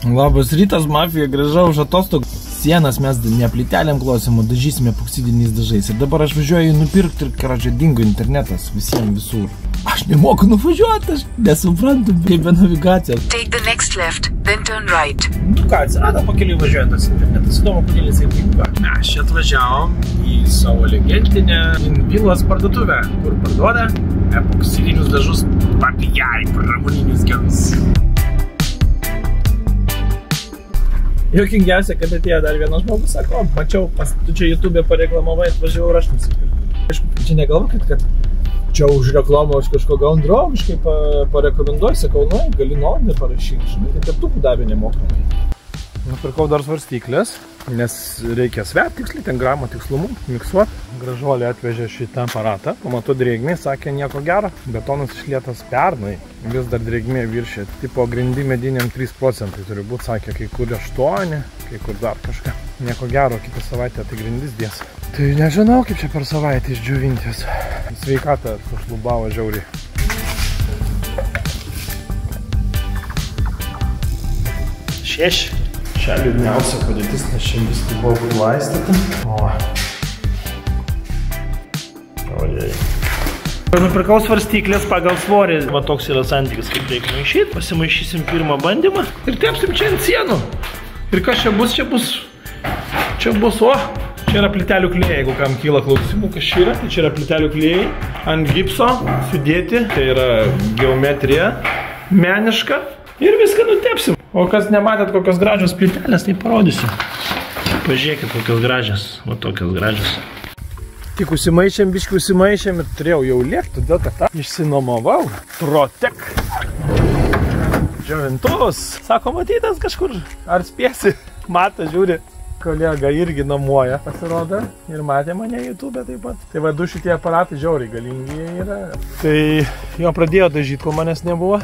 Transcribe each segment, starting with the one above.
Labas rytas, mafija, grįžau už atostogų. Sienas mes ne plytelėm klosim, o dažysime epoksidiniais dažais. Ir dabar aš važiuoju nupirkti ir karadžio dingo internetas visiems visur. Aš nemoku nuvažiuoti, aš nesuprantu, kaip be navigacijos. Take the next left, then turn right. Nu ką, atsirado pakeliui važiuojantas internetas. Įdomu, kodėl jisai tinka. Mes čia atvažiavom į savo legendinę Invilos parduotuvę, kur parduoda epoksidinius dažus papijai, pramoninius gerus. Jokingiausia, kad atėjo dar vienas žmogus, sako, mačiau, tu čia YouTube pareklamavai, atvažiavau ir aš nusipirkau. Aišku, čia negalvokit, kad čia už reklamą aš kažko gaunu draugiškai parekomenduoju, sakau, nu, gali nuomonę parašyti, žinai, tai teptukų davė nemokamai. Nupirkau dar svarstyklės, nes reikia sverti tiksliai, ten gramo tikslumu, miksuoti. Gražuolė atvežė šitą aparatą, pamato drėgmė, sakė nieko gero, betonas išlietas pernai, vis dar drėgmė viršė, tipo grindį mediniam 3% turi būti, sakė, kai kur 8, kai kur dar kažką. Nieko gero, kitą savaitę tai grindis dės. Tai nežinau, kaip čia per savaitę išdžiuvintis. Sveikatą sušlubavo žiauriai. Čia liūdniausia padėtis, nes čia viską buvo prilaistyti. Ojei. Nupirkau svarstyklės pagal svorį. Va toks yra santykis, kaip reikia maišyti. Pasimaišysim pirmą bandymą ir tepsim čia ant sienų. Ir kas čia bus? Čia bus, čia yra plytelių klijai, jeigu kam kyla klausimų, kas čia yra. Tai čia yra plytelių klijai ant gipso sudėti. Tai yra geometrija, meniška ir viską nutepsim. O kas nematėt kokios gražios plytelės, tai parodysiu. Pažiūrėkit kokios gražios, o tokios gražios. Tik užsimaišėm, biškį užsimaišėm ir turėjau jau lėkti, todėl kad tą išsinomavau. Protek. Džiovintuvus. Sako, matytas kažkur. Ar spėsi? Mata, žiūri. Kolega irgi nuomoja, pasirodo, ir matė mane YouTube taip pat. Tai va, du šitie aparatai žiauriai galingi yra. Tai jo pradėjo dažyti, kol manęs nebuvo.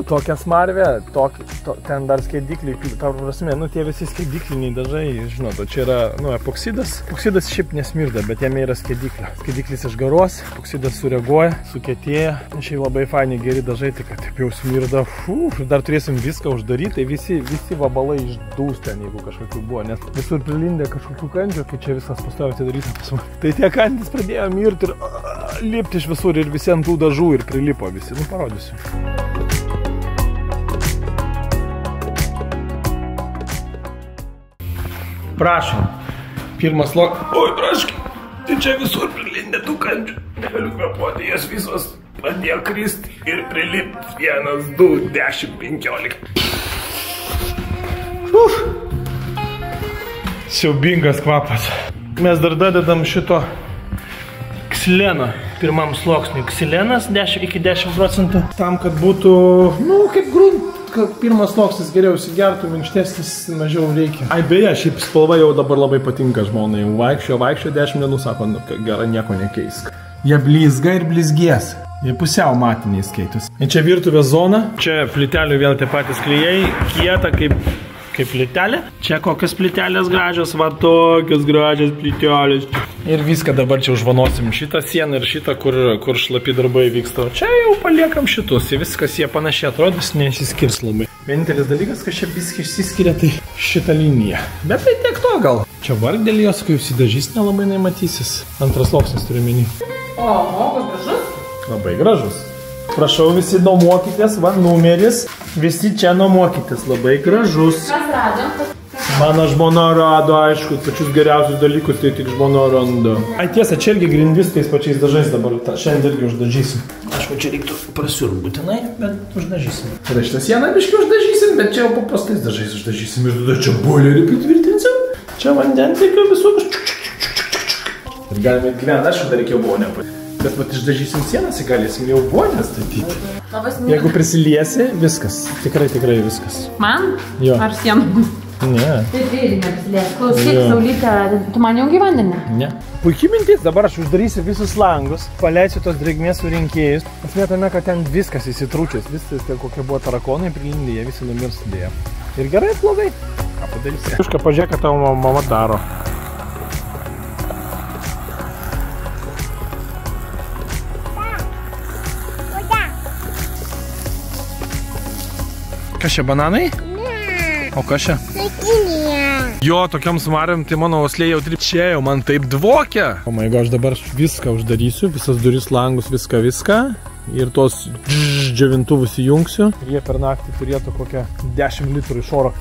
Tokia smarvė, ten dar skaidikliai, prasme, tie visi skaidikliniai dažai, žinot, čia yra, epoksidas. Epoksidas šiaip nesmirda, bet jame yra skaidiklio. Skaidiklis išgaruos, epoksidas sureaguoja, sukietėja. Šiaip labai faini geri dažai, tai kad taip jau smirda. Dar turėsim viską uždaryti, tai visi vabalai išdūs ten, jeigu kažkokių buvo, nes visur prilindė kažkokių kandžių, kai čia viskas pastovi atidaryta pas mane. Tai tie kandys pradėjo mirti ir lipti iš visur ir visi ant tų dažų ir prilipo visi. Nu, parodysiu. Prašom. Pirmas Oi, praškai. Tai čia visur prilindė tų kandžių. Negaliu kvepuoti, jas visos pradėjo kristi ir prilipti. 1, 2, 10, 15. Siaubingas kvapas. Mes dar dadedam šito ksileną. Pirmam sluoksniui ksilenas iki 10%. Tam, kad būtų, kaip kad pirmas sluoksnis geriau įsigertų, minkštesnis mažiau reikia. Ai, beje, šiaip spalva jau dabar labai patinka žmonai. Vaikščio 10 dienų, sako, gerai, nieko nekeisk. Jie blizga ir blizgės. Jie pusiau matiniai skaitus. Ir čia virtuvės zona. Čia plytelių vėl tie patys klijai. Kieta kaip plytelė. Čia kokios plytelės gražios, va tokios gražios plytelės. Ir viską dabar čia užvanosim. Šitą sieną ir šitą, kur šlapi darbai vyksta. Čia jau paliekam šitus. Viskas jie panašiai atrodys, nesiskirs labai. Vienintelis dalykas, kad čia viskai išsiskiria, tai šitą liniją. Bet tai tiek to gal. Čia vargdėlį jos, kai užsidažys, nelabai nematysis. Antras sluoksnis turiu menį. O, gražus? Labai gražus. Prašau, visi nuomokitės, va numeris, visi čia nuomokitės, labai gražus. Kas rado? Mano žmona rado, aišku, pačius geriausius dalykus, tai tik žmona randa. Ai tiesa, čia irgi grindis tais pačiais dažais dabar, šiandien irgi uždažysim. Aišku, čia reiktų prasiurbt būtinai, bet uždažysim. Ir šitą sieną biškį uždažysim, bet čia jau paprastais dažais uždažysim. Ir tada čia boilerį pritvirtinsim. Čia vandentiekio visokius. Ir galime gyventi, aišku, dar reikėjo buvo nepatyti. Bet vat išdažysim sienas, galėsim jau vonę statyti. Jeigu prisiliesi, viskas. Tikrai viskas. Man? Jo. Ar sienų? Ne. Tai irgi neprisiliesi. Klausyk, Saulytė, tu man jau gyvendini? Ne. Puikiai mintis, dabar aš uždarysiu visus langus, paleisiu tos drėgmės surinkėjus. Esmė tame, kad ten viskas įsitrūčias, viskas, kokie buvo tarakonai prilindė, jie visi numirs dėja. Ir gerai, blogai. Ką padarysi? Kažką pažiūrėk, ką tavo mama daro. Kas čia, bananai? Ne. O kas čia? Jo, tokiam smarėm, tai mano oslė jau čia jau man taip dvokia. O my god, aš dabar viską uždarysiu, visas duris, langus, viską. Ir tos džiovintuvus įjungsiu. Ir jie per naktį turėtų kokią 10 litrų iš oro.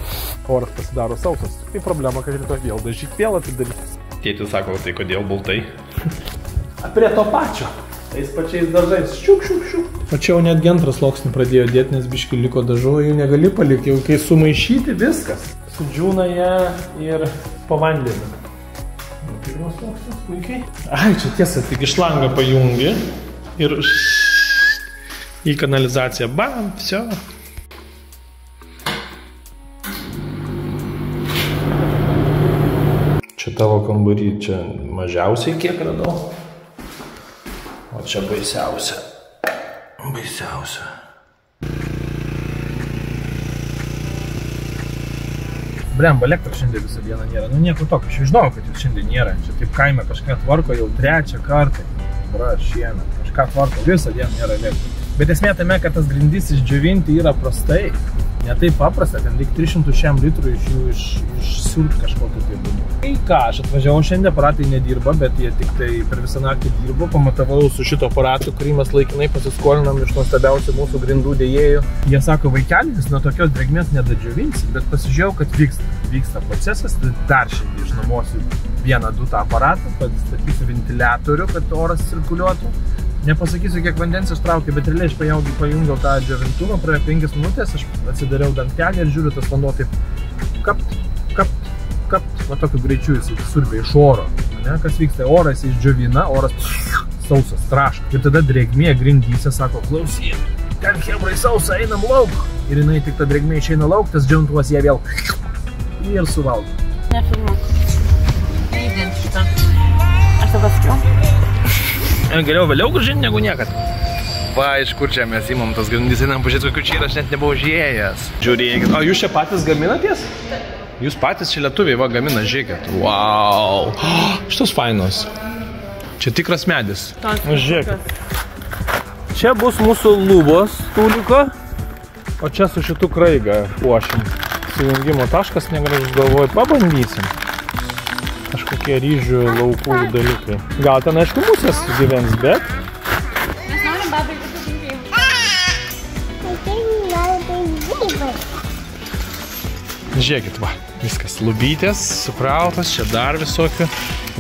Oras pasidaro sausas. Tai problema, kad rytoj vėl dažyt, vėl atidaryti. Tėtis sako, tai kodėl baltai? Prie to pačio. Tais pačiais dažais. Šiuk. O čia jau netgi antras sluoksnį pradėjo dėti, nes biški liko dažų, jų negali palikti. Jau kai sumaišyti, viskas. Sudžiūna ją ir po vandenį. Pirmas sluoksnis, puikiai. Ai, čia tiesa, tik iš langą pajungi. Ir į kanalizaciją. Bam, всё. Čia tavo kambarį, čia mažiausiai kiek radau. O čia baisiausia. Blemba, elektros šiandien visą dieną nėra. Nu nieko tokio, aš žinau, kad jūs šiandien nėra. Čia taip kaime kažką tvarko jau 3 kartą. Bra, šiemet, kažką tvarko, visą dieną nėra elektros. Bet esmė tame, kad tas grindis išdžiovinti yra prastai. Ne taip paprasta, ten lyg 300 litrų iš jų išsiurt kažkokiu tai būdu. Tai ką, aš atvažiavau šiandien, aparatai nedirba, bet jie tik tai per visą naktį dirbo. Pamatavau su šito aparatu, kurį mes laikinai pasiskolinam iš nuostabiausių mūsų grindų dėjėjų. Jie sako, vaikelis, nuo tokios drėgmės nedadžiovinsi, bet pasižiūrėjau, kad vyksta procesas. Dar šiandien išnuomosiu 1-2 tą aparatą, pastatysiu ventiliatorių, kad oras cirkuliuotų. Nepasakysiu, kiek vandens ištraukė, bet realiai aš pajungiau tą džiovintuvą, praėjo 5 minutės, aš atsidariau dangtelį ir žiūriu, tas vanduo taip kapt, va tokiu greičiu jis surbė iš oro. Ne? Kas vyksta, oras išdžiovina, oras sausas, traška. Ir tada drėgmė grindyse sako, klausyk, ten chebrai sausa, einam lauk. Ir jinai tik ta drėgmė išeina lauk, tas džiovintuvas jie vėl ir suvalgo. Nefilmuok. Neįdint šitą. Aš tada sakiau. Geriau vėliau grąžinti negu niekad. Va, iš kur čia mes įmam tas grindys, einam pažiūrėti, kokiu čia yra, aš net nebuvau žiūrėjęs. Žiūrėkit. O jūs čia patys gaminatės? Jūs patys čia lietuviai, va, gamina, žiūrėkit. Wow. Šitos fainos. Čia tikras medis. Žiūrėkit. Čia bus mūsų lubos tūliko, o čia su šitų kraigą puošim. Sujungimo taškas negražus, galvoju, pabandysim. Kažkokie ryžių laukų dalykai. Gal ten, aišku, musės gyvens, bet... Mes norim babai visų gimėjimų. Žiūrėkit, va, viskas. Lubytės, sukrautas, čia dar visokių.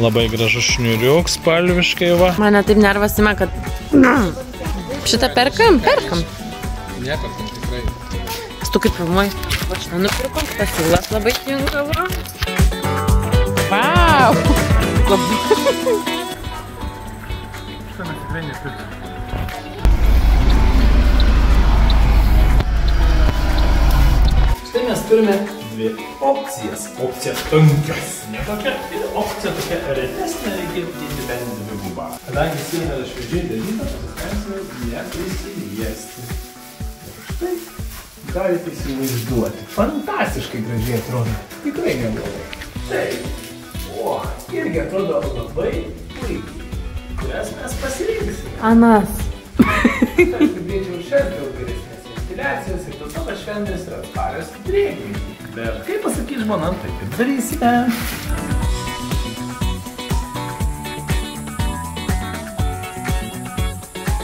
Labai gražus šniuriuk, spalviškai, va. Mane taip nervas ima, kad... Šitą perkam? Neperkam tikrai. Tu kaip filmuoji? Va šitą nupirkom, pasiūlas labai tinka, va. Vau! Labai. Šitą mes tikrai nepirkam. Štai mes turime 2 opcijas. Opcija tankesnė tokia ir opcija tokia retesnė, reikia dėti bent 2. Kadangi siena yra šviežiai dalyta, pasistensime neprisiliesti. Ir štai galite įsivaizduoti. Fantastiškai gražiai atrodo. Tikrai neblogai. Taip. O, irgi atrodo labai puikiai, kurias mes pasirinksime. Anas. Kalbėčiau šias dėl geresnės ventiliacijos ir dėl to, kad šventės yra atsparios drėgmei. Bet kaip pasakys žmona, taip ir darysime.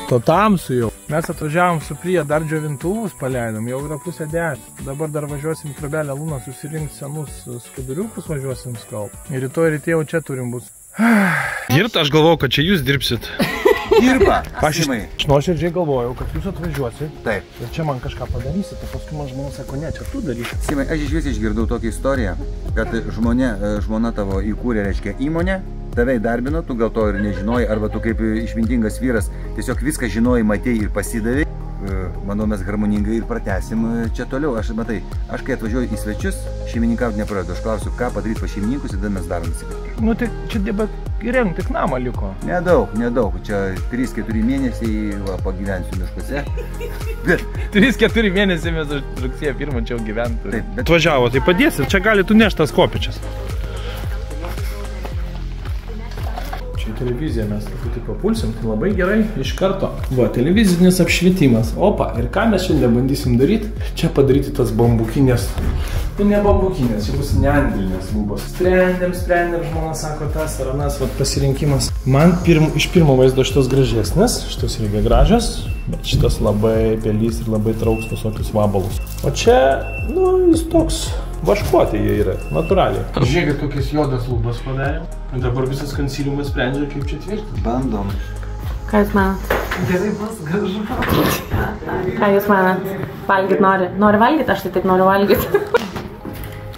To tamsu jau. Mes atvažiavom su Prija, dar džiovintuvus paleidom, jau yra 9:30. Dabar dar važiuosim į Trobelę Lūną, susirinkti senus skuduriukus, važiuosim skalb. Ir rytoj ryte jau čia turim bus. Dirbt, aš galvojau, kad čia jūs dirbsit. Dirba, Aš nuoširdžiai galvojau, kad jūs atvažiuosit. Taip. Ir čia man kažką padarysit, o paskui man žmona sako, ne, čia tu darysit. Simai, aš iš vis išgirdau tokią istoriją, kad žmona tavo įkūrė, reiškia, įmonę, tave įdarbino, tu gal to ir nežinojai, arba tu kaip išmintingas vyras tiesiog viską žinojai, matei ir pasidavai. Manau, mes harmoningai ir pratęsim čia toliau. Aš kai atvažiuoju į svečius, šeimininkauti nepradedu. Aš klausiu, ką padaryti pa šeimininkus ir tada mes darom nusikaltimą. Nu, tai čia dėba įrengti, tik namą liko. Nedaug. Čia 3-4 mėnesiai pagyvensiu miškuose. 3-4 mėnesiai mes rugsėjo 1 čia jau gyventų. Taip, bet... Atvažiavo, tai padėsit, čia gali tu neštas kopičias. Čia televiziją mes truputį papulsim, tai labai gerai iš karto. Va, televizinis apšvietimas. Opa, ir ką mes šiandien bandysim daryti? Čia padaryti tas bambukinės Nu, ne bambukinės, čia bus neandrinės lubos. Sprendėm, žmona sako, tas ar anas, vat pasirinkimas. Man iš pirmo vaizdo šitos gražesnės, šitos irgi gražios, bet šitas labai pelys ir labai trauks visokius vabalus. O čia, nu, jis toks vaškuoti jie yra, natūraliai. Žiūrėkit, kokias juodas lubas padarėm. Dabar visas konsiliumas sprendžia, kaip čia tvirtinti. Bandom. Ką jūs manat? Gerai bus gražu. Ką jūs manat? Valgyt nori? Nori valgyt? Aš tai taip noriu valgyt.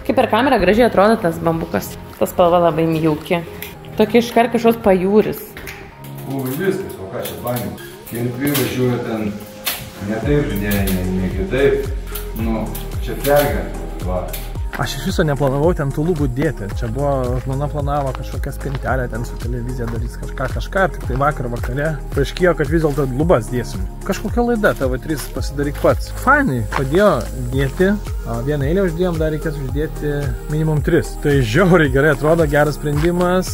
Kaip per kamerą gražiai atrodo tas bambukas. Tas spalva labai mjauki. Tokia iškart kažkoks pajūris. O, viskas, o ką čia bangim? Kirkvi važiuoja ten ne taip žinėjai, ne kitaip. Nu, čia perga. Va. Aš iš viso neplanavau ten tų lubų dėti. Čia buvo, žmona planavo kažkokią spintelę, ten su televizija darys kažką, tik tai vakar vakare paaiškėjo, kad vis dėlto lubas dėsim. Kažkokia laida, TV3 pasidaryk pats. Fainai, padėjo dėti, vieną eilę uždėjom, dar reikės uždėti minimum 3. Tai žiauriai gerai atrodo, geras sprendimas,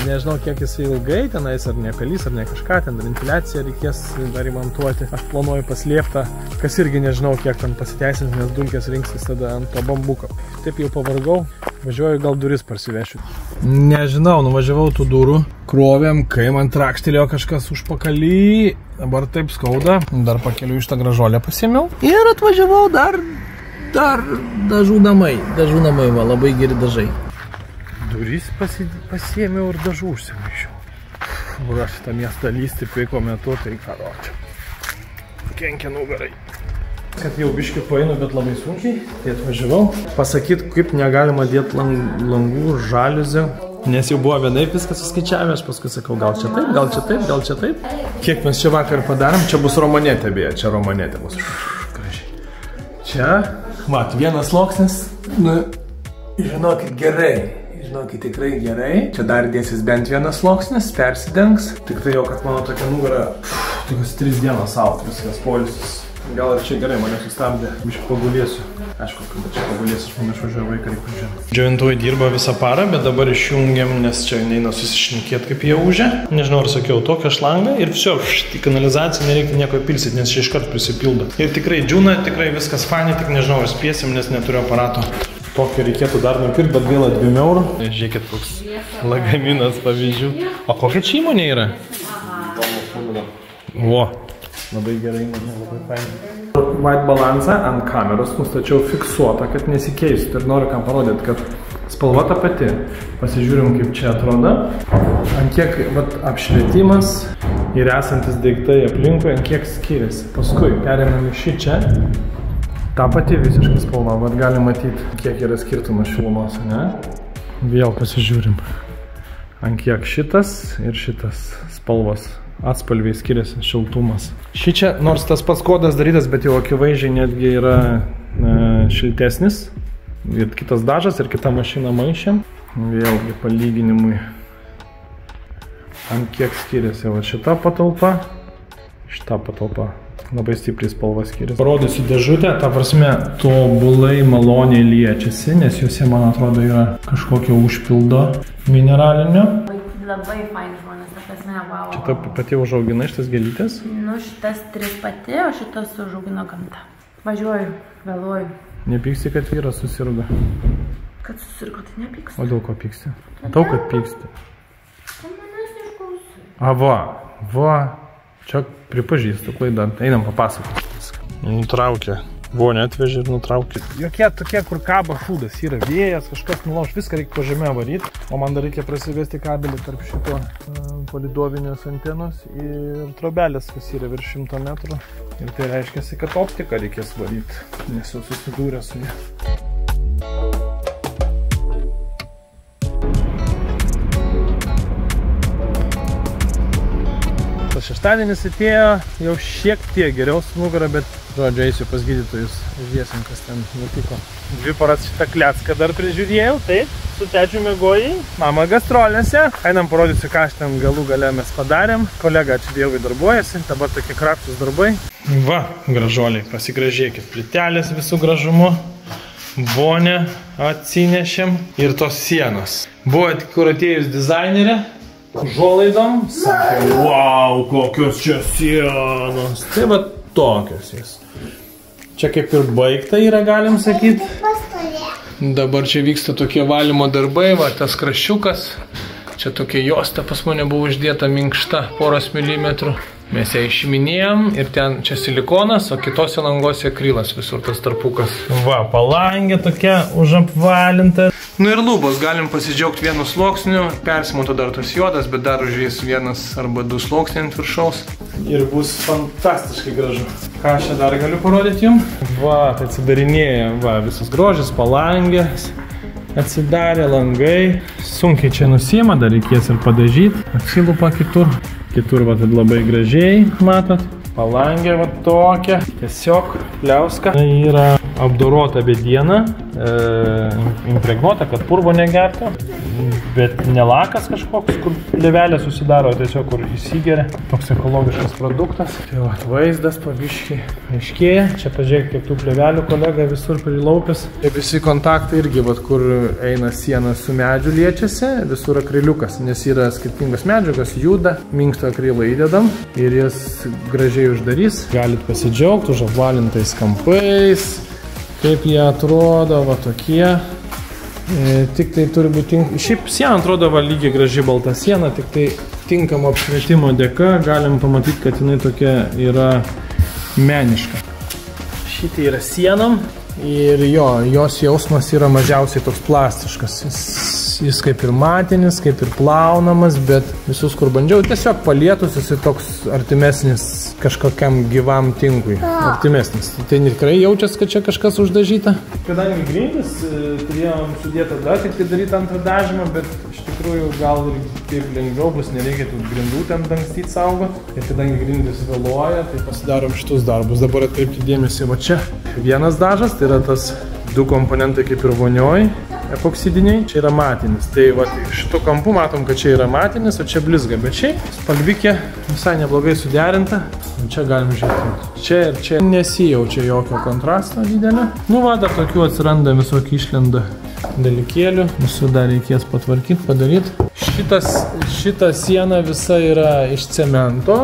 nežinau kiek jis ilgai, tenais ar nepelys, ar ne kažką, ten ventiliaciją reikės dar įmontuoti. Aš planuoju paslėptą, kas irgi nežinau kiek ten pasiteisins, nes dulkės rinksis tada ant to bambuko. Taip jau pavargau, važiuoju gal duris parsivešiu. Nežinau, nuvažiavau tų durų, krovėm, kai man trakštelėjo kažkas užpakalį, dabar taip skauda, dar pakeliu iš tą gražolę pasiėmiau ir atvažiavau dar dažų namai, va, labai geri dažai. Duris pasiėmiau ir dažų užsimaišiau. Aš tą miestą lysti piko metu, tai karočią. Kenkia nugarai. Kad jau biškį painu, bet labai sunkiai, tai atvažiavau. Pasakyt, kaip negalima dėti langų, žaliuzę, nes jau buvo vienaip viskas suskaičiavę, aš paskui sakau, gal čia taip, gal čia taip, gal čia taip. Kiek mes čia vakar padarėm, čia bus romanetė beje, čia romanetė bus. Gražiai. Čia, mat, vienas sluoksnis, nu, žinokit gerai. Žinokit, tikrai gerai. Čia dar dėsis bent vienas sluoksnis, persidengs. Tik tai jau, kad mano tokia nugara, tokios 3 dienos out, viskas polisis. Gal ir čia gerai, mane sustabdė, biškai pagulėsiu. Aišku, kada čia pagulėsiu, aš man išvažiuoju vaiką reikia žiūrėti. Džiovintuvai dirba visą parą, bet dabar išjungiam, nes čia neina susišnekėti, kaip jie užė. Nežinau, ar sakiau, tokią šlangą ir viso, į kanalizaciją nereikia nieko pilsit, nes čia iškart prisipildo. Ir tikrai džiūna, tikrai viskas fainai, tik nežinau, ar spėsim, nes neturiu aparato. Tokį reikėtų dar nupirkti, bet gaila 2 eurų. Žiūrėkit, koks lagaminas pavyzdžių. O kokia čia įmonė yra? O. Labai gerai, labai fainai. White balansą ant kameros nustačiau fiksuotą, kad nesikeistų. Ir noriu kam parodyti, kad spalva ta pati. Pasižiūrim, kaip čia atrodo. Ant kiek apšvietimas ir esantis daiktai aplinkui, ant kiek skiriasi. Paskui perėmėm iš čia. Ta pati visiškai spalva. Vat galim matyti, kiek yra skirtumas šilumos, ne? Vėl pasižiūrim. Ant kiek šitas ir šitas spalvos. Atspalviai skiriasi, šiltumas. Šičia, nors tas pats kodas darytas, bet jau akivaizdžiai netgi yra šiltesnis. Ir kitas dažas, ir kitą mašiną maišėm. Vėlgi palyginimui. Ant kiek skiriasi va šita patalpa, šita patalpa. Labai stipriai spalva skiriasi. Parodysiu dėžutę, ta prasme, tobulai maloniai liečiasi, nes juose, man atrodo, yra kažkokio užpildo mineralinio. Labai faini žmonės, ta prasme, wow. Šitą pati užaugina šitas gėlytės? Nu, šitas 3 pati, o šitas užaugino gamta. Važiuoju, vėluoju. Nepyksti, kad vyras susirgo? Kad susirgo, tai nepyksti. O dėl ko pyksti? Tau, kad pyksti. Tu manęs išklausai. A, va. Čia pripažįstu klaidą. Einam papasakoti viską. Nutraukė. Vonė atvežė ir nutraukė. Jokie tokie, kur kaba šūdas. Yra vėjas, kažkas nulauž, viską reikia po žemę varyti. O man dar reikia prasivesti kabelį tarp šito palidovinės antenos ir trobelės, kas yra virš 100 metrų. Ir tai reiškia, kad optiką reikės varyti, nes jau susidūrė su ją. Tas šeštadienis atėjo, jau šiek tiek geriau su nugara, bet žodžiu, eisiu pas gydytojus, žiūrėsim, kas ten nutiko. 2 paras šitą klecką dar prižiūrėjau, taip, su tečiu miegojai, mama gastrolėse. Einam parodysiu, ką aš ten galų gale mes padarėm. Kolega ačiū Dievui darbuojasi, dabar tokie krapštus darbai. Va, gražuoliai, pasigražėkit, plytelės visų gražumu. Vonę atsinešėm ir tos sienos. Buvo kur atėjus dizainerė. Užuolaidom, sakė, wow, kokios čia sienos. Tai va tokios jas. Čia kaip ir baigta yra, galim sakyti. Dabar čia vyksta tokie valymo darbai, va, tas kraščiukas. Čia tokia juosta pas mane buvo uždėta minkšta, poros milimetrų. Mes ją išiminėjom ir ten čia silikonas, o kitose langose akrilas visur tas tarpukas. Va, palangė tokia užapvalinta. Nu ir lubos, galim pasidžiaugti vienu sluoksniu, persimonto dar tas juodas, bet dar užės vienas arba du sluoksniai ant viršaus. Ir bus fantastiškai gražu. Ką aš čia dar galiu parodyti jums? Va, tai atsidarinėja, va, visas grožis, palangės. Atsidarė langai. Sunkiai čia nusima, dar reikės ir padažyti. Atsilupa kitur. Kitur va, labai gražiai, matot. Palangė va tokia. Tiesiog pliauska. Tai yra apdorota bediena, impregnuota, kad purvo negertų. Bet ne lakas kažkoks, kur plėvelė susidaro, tiesiog kur įsigeria. Toks ekologiškas produktas. Tai va, vaizdas paviškiai aiškėja. Čia pažiūrėk, kiek tų plėvelių kolega visur prilaupęs. Ir visi kontaktai irgi, va, kur eina siena su medžiu liečiasi, visur akriliukas, nes yra skirtingos medžiagos, juda, minkšto akrilo įdedam ir jas gražiai uždarys. Galit pasidžiaugti užapvalintais kampais, kaip jie atrodo, va tokie. Tik tai turi būti šiaip siena atrodo va lygiai graži balta siena, tik tai tinkamo apšvietimo dėka galim pamatyti, kad jinai tokia yra meniška. Šitai yra sienom ir jos jausmas yra mažiausiai toks plastiškas. Jis kaip ir matinis, kaip ir plaunamas, bet visus, kur bandžiau, tiesiog palietus jis toks artimesnis kažkokiam gyvam tinkui. Artimesnis. Tai tikrai jaučiasi, kad čia kažkas uždažyta. Kadangi grindis, turėjom sudėti tada, tik tai daryti antrą dažymą, bet iš tikrųjų gal ir taip lengviau bus, nereikia tų grindų ten dangstyti saugot. Ir kadangi grindis vėluoja, tai pasidarom šitus darbus. Dabar atkreipti dėmesį va čia. Vienas dažas, tai yra tas du komponentai kaip ir vonioj. Epoksidiniai, čia yra matinis. Tai va, šitų kampų matom, kad čia yra matinis, o čia blizga, bet šiaip spalvikė visai neblogai suderinta. Čia galim žiūrėti. Čia ir čia nesijaučia jokio kontrasto didelio. Nu va, dar tokių atsiranda visokių išlenda dalykėlių. Visų dar reikės patvarkyti, padaryti. Šita siena visa yra iš cemento.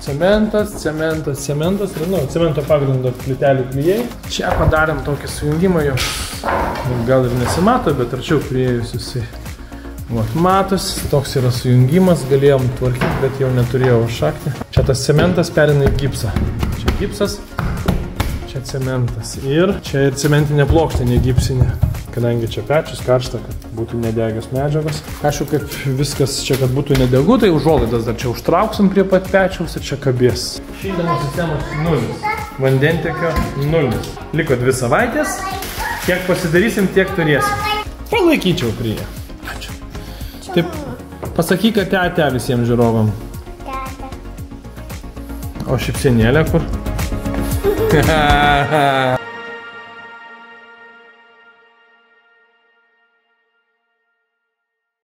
Cementas, cemento pagrindo plytelių klijai. Čia padarėm tokį sujungimą jo. Gal ir nesimato, bet arčiau priėjus jisai. Vat matosi, toks yra sujungimas, galėjom tvarkyti, bet jau neturėjau šakti. Čia tas cementas perina į gipsą. Čia gipsas, čia cementas. Ir čia ir cementinė plokštė, ne gipsinė. Kadangi čia pečius karšta, kad būtų nedegios medžiagos. Aišku, kaip viskas čia, kad būtų nedegu, tai užuolaidas dar čia užtrauksim prie pat pečiaus ir čia kabės. Šildymo sistemos 0. Vandentiekio 0. Liko 2 savaitės. Kiek pasidarysim, tiek turėsim. Palaikyčiau prie jie. Ačiū. Taip, pasakyk, kad ate visiems žiūrovam. O šipsenėlė kur?